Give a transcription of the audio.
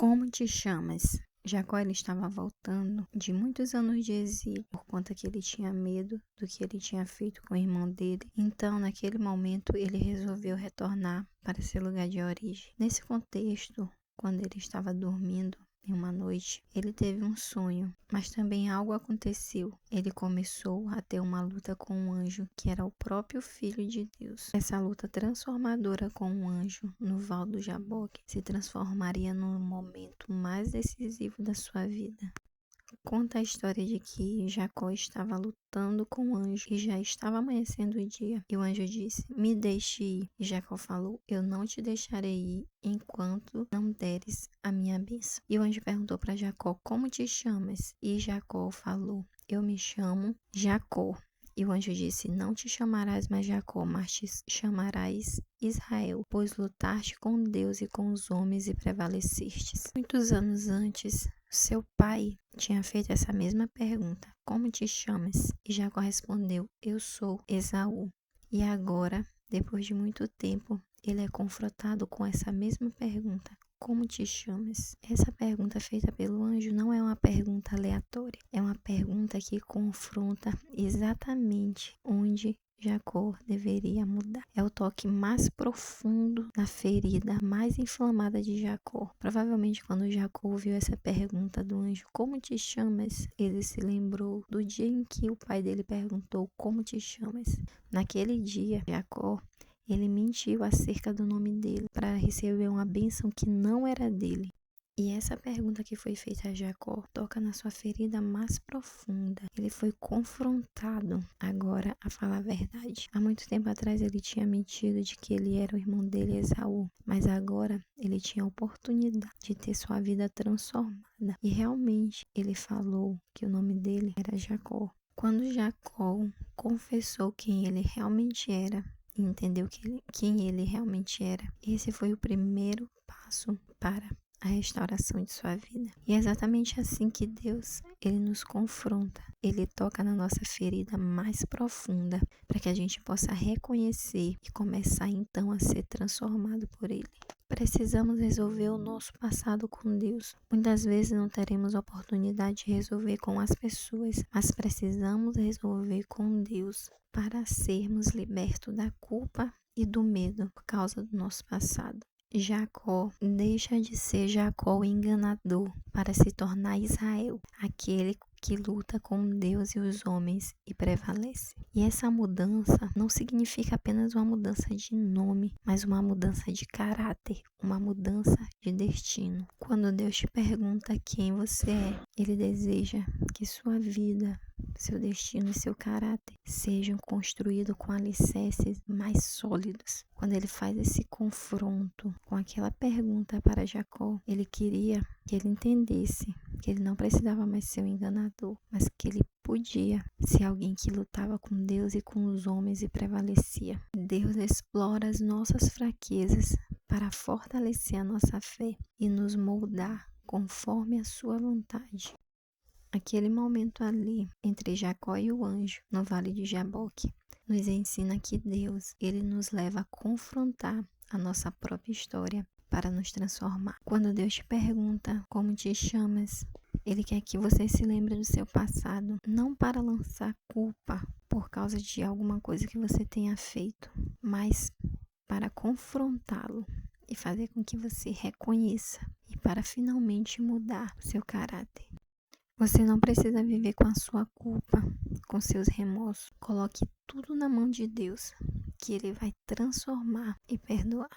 Como te chamas? Jacó ele estava voltando de muitos anos de exílio, por conta que ele tinha medo do que ele tinha feito com o irmão dele. Então, naquele momento, ele resolveu retornar para seu lugar de origem. Nesse contexto, quando ele estava dormindo, em uma noite, ele teve um sonho, mas também algo aconteceu. Ele começou a ter uma luta com um anjo, que era o próprio Filho de Deus. Essa luta transformadora com o anjo no Val do Jaboque se transformaria no momento mais decisivo da sua vida. Conta a história de que Jacó estava lutando com o anjo e já estava amanhecendo o dia. E o anjo disse: "Me deixe ir." E Jacó falou: "Eu não te deixarei ir enquanto não deres a minha bênção." E o anjo perguntou para Jacó: "Como te chamas?" E Jacó falou: "Eu me chamo Jacó." E o anjo disse: "Não te chamarás mais Jacó, mas te chamarás Israel, pois lutaste com Deus e com os homens e prevalecestes." Muitos anos antes, seu pai tinha feito essa mesma pergunta: "Como te chamas?" E Jacó respondeu: "Eu sou Esaú." E agora, depois de muito tempo, ele é confrontado com essa mesma pergunta: "Como te chamas?" Essa pergunta feita pelo anjo não é uma pergunta aleatória. É uma pergunta que confronta exatamente onde Jacó deveria mudar. É o toque mais profundo na ferida mais inflamada de Jacó. Provavelmente quando Jacó ouviu essa pergunta do anjo, "Como te chamas?", ele se lembrou do dia em que o pai dele perguntou, "Como te chamas?" Naquele dia, Jacó ele mentiu acerca do nome dele para receber uma bênção que não era dele. E essa pergunta que foi feita a Jacó toca na sua ferida mais profunda. Ele foi confrontado agora a falar a verdade. Há muito tempo atrás ele tinha mentido de que ele era o irmão dele, Esaú, mas agora ele tinha a oportunidade de ter sua vida transformada. E realmente ele falou que o nome dele era Jacó. Quando Jacó confessou quem ele realmente era, e entendeu quem ele realmente era, esse foi o primeiro passo para a restauração de sua vida. E é exatamente assim que Deus, ele nos confronta. Ele toca na nossa ferida mais profunda para que a gente possa reconhecer e começar então a ser transformado por ele. Precisamos resolver o nosso passado com Deus. Muitas vezes não teremos oportunidade de resolver com as pessoas, mas precisamos resolver com Deus para sermos libertos da culpa e do medo por causa do nosso passado. Jacó deixa de ser Jacó o enganador para se tornar Israel, aquele que luta com Deus e os homens e prevalece. E essa mudança não significa apenas uma mudança de nome, mas uma mudança de caráter, uma mudança de destino. Quando Deus te pergunta quem você é, Ele deseja que sua vida, seu destino e seu caráter sejam construídos com alicerces mais sólidos. Quando ele faz esse confronto com aquela pergunta para Jacó, ele queria que ele entendesse que ele não precisava mais ser um enganador, mas que ele podia ser alguém que lutava com Deus e com os homens e prevalecia. Deus explora as nossas fraquezas para fortalecer a nossa fé e nos moldar conforme a sua vontade. Aquele momento ali, entre Jacó e o anjo, no vale de Jaboque, nos ensina que Deus, ele nos leva a confrontar a nossa própria história para nos transformar. Quando Deus te pergunta como te chamas, Ele quer que você se lembre do seu passado, não para lançar culpa por causa de alguma coisa que você tenha feito, mas para confrontá-lo e fazer com que você reconheça e para finalmente mudar o seu caráter. Você não precisa viver com a sua culpa, com seus remorsos. Coloque tudo na mão de Deus, que Ele vai transformar e perdoar.